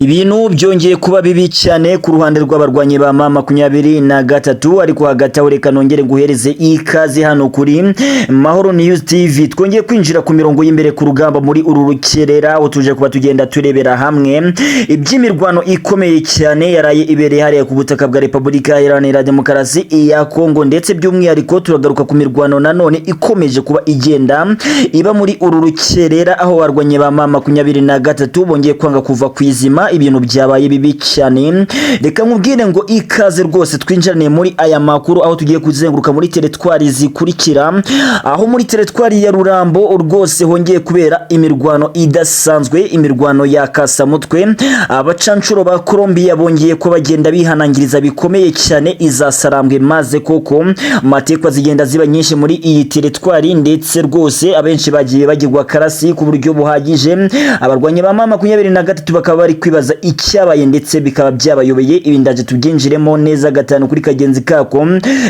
Ibintu byongeye kuba bibi cyane ku ruhande rw'abarwanyi ba M23 ariko hagati aho reka nongere guhereze ikaze hano kuri Mahoro News TV. Twongeye kwinjira ku mirongo y'imbere ku rugamba muri uru rukerera aho tuje kuba tugenda turebera hamwe iby'imirwano ikomeye cyane yaraye ibereye hariya ku butaka bwa Repubulika Iharanira Demokarasi ya Kongo, ndetse by'umwihariko turagaruka ku mirwano nanone ikomeje kuba igenda iba muri uru rukerera aho abarwanyi ba M23 bongeye kwanga kuva kwizima. Ibintu byabaye bibi cyane, reka nkubwire ngo ikaze rwose twinjirane muri aya makuru aho tugiye kuzenguruka muri teritwari zikurikira. Aho muri teritwari ya Rurambo rwose hongeye kubera imirwano idasanzwe, imirwano ya kasamutwe. Abacancuro ba Colombia bongeye ko bagenda bihanangiriza bikomeye cyane izasarambwe, maze koko matekwa zigenda ziba nyinshi muri iyi teritwari, ndetse rwose abenshi bagiye bagirwa karasi ku buryo buhagije. Abarwanyi ba M23 bakaba bari kwibaza icyabaye ndetse bikaba byabayobeye. Ibi ndaje tubyinjiremo neza gatanu kuri kagenzi kako,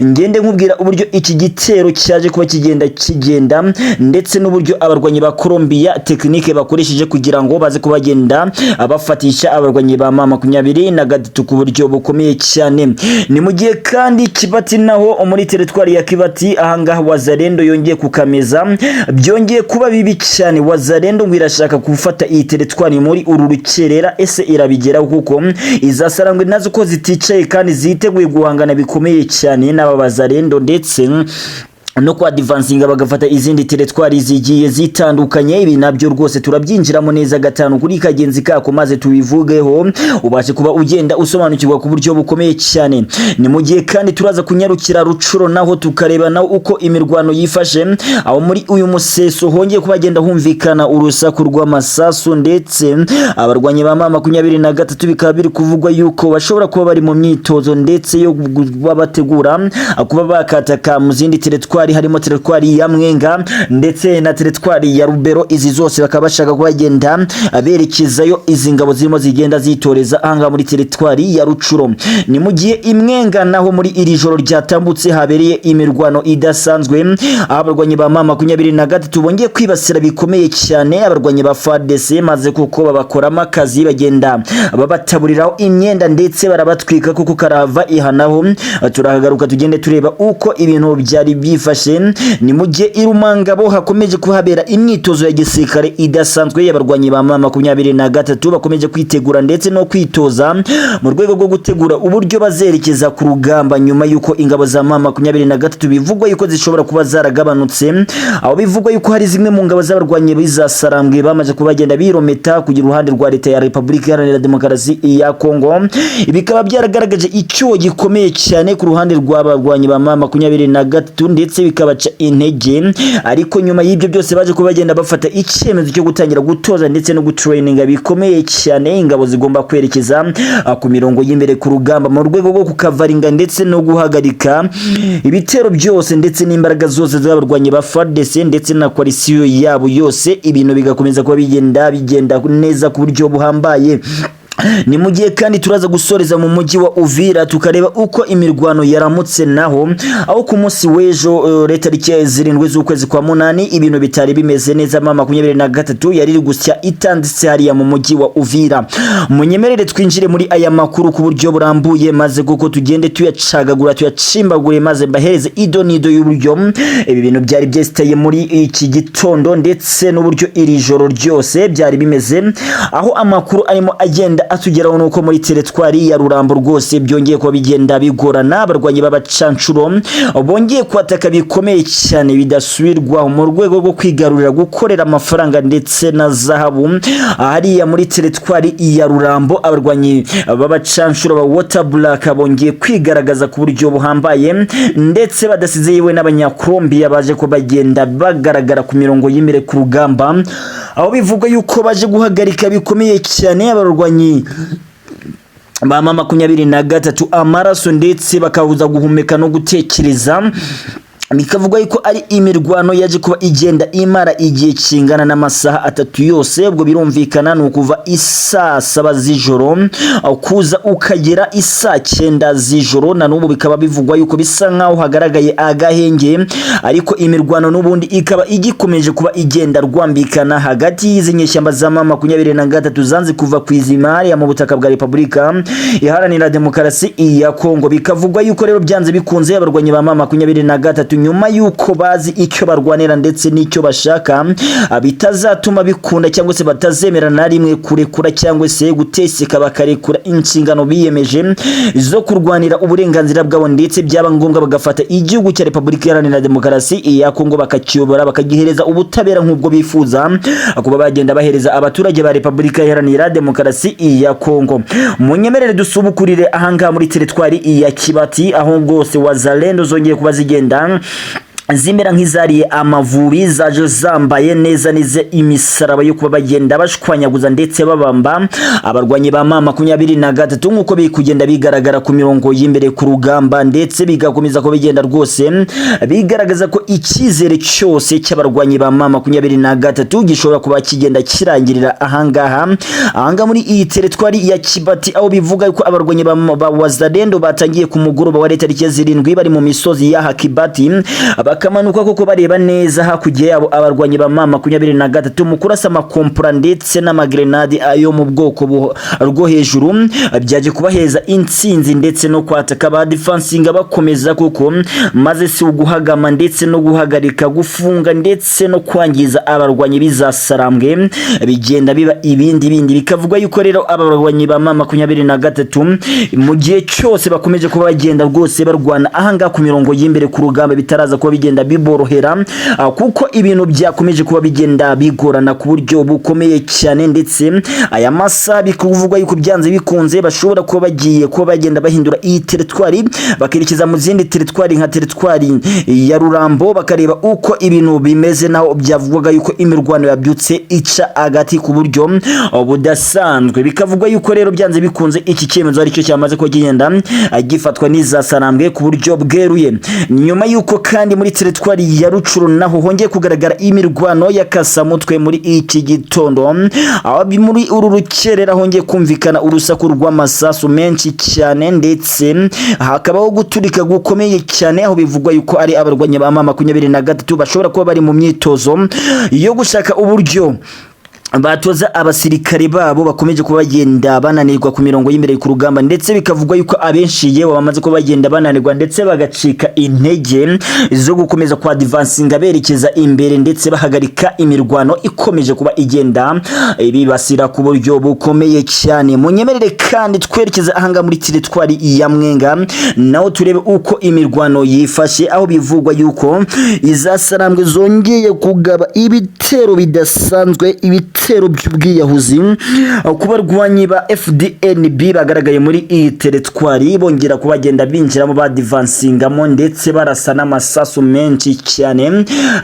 ngende nkubwira uburyo iki gitero cyaje kuba kigenda ndetse n'uburyo abarwanyi ba Colombia technique bakoresheje kugira ngo baze kubagenda abafatisha abarwanyi ba M23 ku buryo bukomeye cyane. Ni mu gihe kandi Kibati naho muri teritwari ya Kibati ahangaha Wazalendo yongeye kukameza, byongeye kuba bibi cyane. Wazalendo ngwirashaka gufata iyi teritwari muri uru rukerera, ese irabigeraho kuko izasarangwe nazo ko ziticaye kandi ziteguye guhangana bikomeye cyane n'ababazarendo ndetse no kwa advancinga bagafata izindi teritwari zigiye zitandukanye. Ibi nabyo rwose turabyinjiramo neza gatanu kuri kagenzi kako maze tubivugeho ubashe kuba ugenda usobanukirwa ku buryo bukomeye cyane. Ni mu gihe kandi turaza kunyarukira Rucuro naho tukareba naho uko imirwano yifashe, aho muri uyu museso hongeye kubagenda humvikana urusaku rw'amasasu, ndetse abarwanyi ba M23 bikaba biri kuvugwa yuko bashobora kuba bari mu myitozo ndetse yo bategura kuba bakataka mu zindi teritwari harimo teritwari ya Mwenga ndetse na teritwari ya Rubero. Izi zose bakaba bashaka kubagenda aberekezayo izi ngabo zirimo zigenda zitoreza anga muri teritwari ya Rucuro. Ni mu gihe Imwenga naho muri iri joro ryatambutse habereye imirwano idasanzwe, abarwanyi ba M23 bongeye kwibasira bikomeye cyane abarwanyi ba FARDC, maze kuko babakoramo akazi bagenda babataburiraho imyenda ndetse barabatwika kuko karava ihanaho. Turahagaruka tugende tureba uko ibintu byari bifashe. Ni mu gihe Irumangabo hakomeje kuhabera imyitozo ya gisirikare idasanzwe y'abarwanyi ba M23 bakomeje kwitegura ndetse no kwitoza mu rwego rwo gutegura uburyo bazerekeza ku rugamba nyuma yuko ingabo za M23 bivugwa yuko zishobora kuba zaragabanutse, aho bivugwa yuko hari zimwe mu ngabo z'abarwanyi bizasarambwe bamaze kubagenda birometa kugira uruhande rwa leta ya Repubulika Iharanira Demokarasi ya Kongo. Ibikaba byaragaragaje icyo gikomeye cyane ku ruhande rw'abarwanyi ba M23 ndetse bikabaca intege, ariko nyuma y'ibyo byose baje kubagenda bafata icyemezo cyo gutangira gutoza ndetse no gutraininga bikomeye cyane ingabo zigomba kwerekeza ku mirongo y'imbere ku rugamba mu rwego rwo kukavaringa ndetse no guhagarika ibitero byose ndetse n'imbaraga zose z'abarwanyi ba FARDC ndetse na coalition yabo yose. Ibintu bigakomeza kuba bigenda neza ku buryo buhambaye. Ni mu gihe kandi turaza gusoreza mu mujyi wa Uvira tukareba uko imirwano yaramutse naho, aho ku munsi w'ejo tariki 7 z'ukwezi kwa munani ibintu bitari bimeze neza. M23 yari gusya itanditse hariya mu mujyi wa Uvira. Munyemerere twinjire muri aya makuru ku buryo burambuye maze kuko tugende tuyacagagura tuyacimbagure maze mbahereze idonido y'uburyo ibi bintu byari byesitaye muri iki gitondo ndetse n'uburyo iri joro ryose byari bimeze, aho amakuru arimo agenda atugeraho nuko muri teritwari ya Rurambo rwose byongeye ko bigenda bigorana. Abarwanyi b'abacancuro bongeye kwataka bikomeye cyane bidasubirwaho mu rwego rwo kwigarurira gukorera amafaranga ndetse na zahabu hariya muri teritwari ya Rurambo. Abarwanyi b'abacancuro ba Water Black bongeye kwigaragaza ku buryo buhambaye ndetse badasize yewe n'abanyakolombia baje ko bagenda bagaragara ku mirongo y'imbere ku rugamba, aho bivuga yuko baje guhagarika bikomeye cyane abarwanyi ba M23 amaraso ndetse bakabuza guhumeka no gutekereza bikavuga yuko ari imirwano yaje kuba igenda imara igihe kingana n'amasaha 3 yose. Ubwo birumvikana ni ukuva isaa 7 z'ijoro kuza ukagera isaa 9 z'ijoro, na n'ubu bikaba bivugwa yuko bisa nkaho hagaragaye agahenge, ariko imirwano n'ubundi ikaba igikomeje kuba igenda rwambikana hagati y'izi nyeshyamba za M23 zanze kuva ku izimari ya mu butaka bwa Repubulika Iharanira Demokarasi ya Kongo. Bikavugwa yuko rero byanze bikunze abarwanyi ba M23 nyuma yuko bazi icyo barwanira ndetse n'icyo bashaka, bitazatuma bikunda cyangwa se batazemera na rimwe kurekura cyangwa se guteseka bakarekura inshingano biyemeje zo kurwanira uburenganzira bwabo, ndetse byaba ngombwa bagafata igihugu cya Repubulika Iharanira Demokarasi ya Kongo bakakiyobora bakagihereza ubutabera nk'ubwo bifuza kuba bagenda bahereza abaturage ba Repubulika Iharanira Demokarasi ya Kongo. Munyemerere dusubukurire ahanga muri teritwari ya Kibati, aho ngose wazalendo zongeye kuba zigenda zimera nk'izariye amavubi, zaje zambaye neza nize imisaraba yo kuba bagenda bashwanyaguza ndetse babamba abarwanyi ba M23 nk'uko biri kugenda bigaragara ku mirongo y'imbere ku rugamba, ndetse bigakomeza ko bigenda rwose bigaragaza ko icyizere cyose cy'abarwanyi ba M23 gishobora kuba kigenda kirangirira ahanga muri iyi teritwari ya Kibati, aho bivuga yuko abarwanyi ba wazalendo batangiye ku mugoroba wa tariki 7 bari mu misozi ya Kibati, bakamanuka koko bareba neza hakurya yabo abarwanyi ba M23 mu kurasa amakompora ndetse n'amagrenade ayo mu bwoko rwo hejuru, byaje kubaheza intsinzi ndetse no kwataka ba defensinga bakomeza kuko maze si uguhagama ndetse no guhagarika gufunga ndetse no kwangiza abarwanyi bizasarambwe bigenda biba ibindi bikavuga yuko rero abarwanyi ba M23 mu gihe cyose bakomeje kuba bagenda rwose barwana ahanga ku mirongo y'imbere ku rugamba bitaraza kuba bigenda biborohera, kuko ibintu byakomeje kuba bigenda bigorana ku buryo bukomeye cyane, ndetse aya masa bikuvugwa yuko byanze bikunze bashobora kuba bagiye kuba bagenda bahindura iyi teritwari bakerekeza mu zindi teritwari nka teritwari ya Rurambo, bakareba uko ibintu bimeze, naho byavugwaga yuko imirwano yabyutse ica agati ku buryo budasanzwe. Bikavugwa yuko rero byanze bikunze iki cyemezo ari cyo cyamaze ko kigenda gifatwa n'izasarambwe ku buryo bweruye. Nyuma yuko kandi muri teritwari ya Rucuru naho hongeye kugaragara imirwano ya kasamutwe muri iki gitondo, aho muri uru rukerera hongeye kumvikana urusaku rw'amasasu menshi cyane, ndetse hakabaho guturika gukomeye cyane, aho bivugwa yuko ari abarwanyi ba M23 bashobora kuba bari mu myitozo yo gushaka uburyo batoza abasirikare babo bakomeje kuba bagenda bananirwa ku mirongo y'imbere ku rugamba, ndetse bikavugwa yuko abenshi yewe bamaze kuba bagenda bananirwa ndetse bagacika intege zo gukomeza kwa advancinga berekeza imbere, ndetse bahagarika imirwano ikomeje kuba igenda bibasira ku buryo bukomeye cyane. Munyemerere kandi twerekeza ahanga muri teritwari ya Mwenga, naho turebe uko imirwano yifashe, aho bivugwa yuko izasarambwe zongeye kugaba ibitero bidasanzwe, ibitero by'ubwiyahuzi ku barwanyi ba FDNB bagaragaye muri iyi teritwari, bongera kubagenda binjiramo badivansingamo ndetse barasa n'amasasu menshi cyane.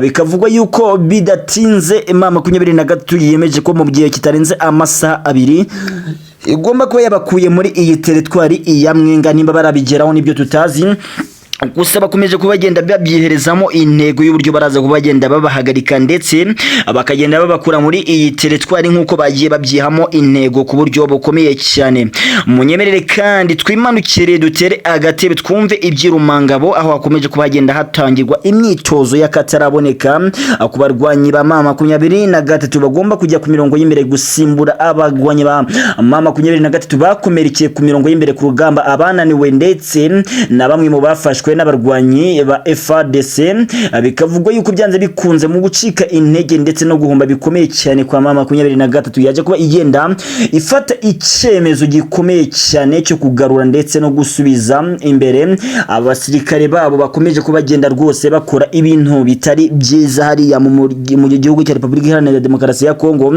Bikavugwa yuko bidatinze M23 yemeje ko mu gihe kitarenze amasaha 2 igomba kuba yabakuye muri iyi teritwari ya Mwenga. Nimba barabigeraho nibyo tutazi, gusa bakomeje kubagenda babyiherezamo intego y'uburyo baraza kubagenda babahagarika ndetse bakagenda babakura muri iyi teritwari nk'uko bagiye babyihamo intego ku buryo bukomeye cyane. Munyemerere kandi twimanukire dutere agatebe twumve iby'Irumangabo, aho hakomeje kubagenda hatangirwa imyitozo y'akataraboneka ku barwanyi ba M23 bagomba kujya ku mirongo y'imbere gusimbura abagwanyi ba M23 bakomerekeye ku mirongo y'imbere ku rugamba, abananiwe ndetse na bamwe mu bafashwe n'abarwanyi ba FARDC. Bikavugwa yuko byanze bikunze mu gucika intege ndetse no guhomba bikomeye cyane kwa M23 yaje kuba igenda ifata icyemezo gikomeye cyane cyo kugarura ndetse no gusubiza imbere abasirikare babo bakomeje kubagenda rwose bakora ibintu bitari byiza hariya mu gihugu cya Repubulika Iharanira Demokarasi ya Kongo,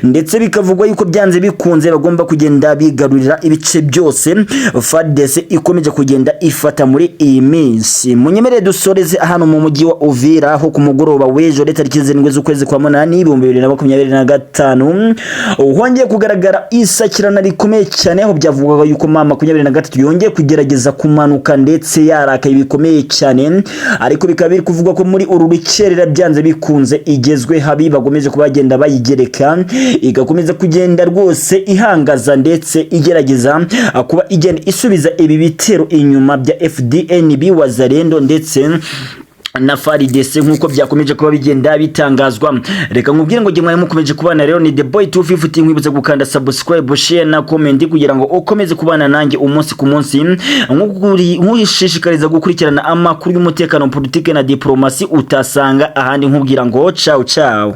ndetse bikavugwa yuko byanze bikunze bagomba kugenda bigarurira ibice byose FARDC ikomeje kugenda ifata muri iyi minsi. Munyemere dusoreze hano mu mujyi wa Uvira aho ku mugoroba w'ejo tariki 7 z'ukwezi kwa munani 2025 hongeye kugaragara isakirana rikomeye cyane aho byavugaga yuko M23 yongeye kugerageza kumanuka ndetse yarakaye bikomeye cyane, ariko bikaba biri kuvugwa ko muri uru rukerera byanze bikunze igezwe habi bagomeje kubagenda bayigereka igakomeza kugenda rwose ihangaza ndetse igerageza kuba igenda isubiza ibi bitero inyuma bya FDNB Wazalendo ndetse na FARDC nkuko byakomeje kuba bigenda bitangazwa. Reka nkubwire ngo gemwe mukomeje kubana rero ni The Boy 250, nkwibuza gukanda subscribe, share na comment kugira ngo ukomeze kubana nanjye umunsi ku munsi, nkushishikariza gukurikirana amakuru y'umutekano, politike na diplomasi utasanga ahandi. Nkubwira ngo ciao ciao.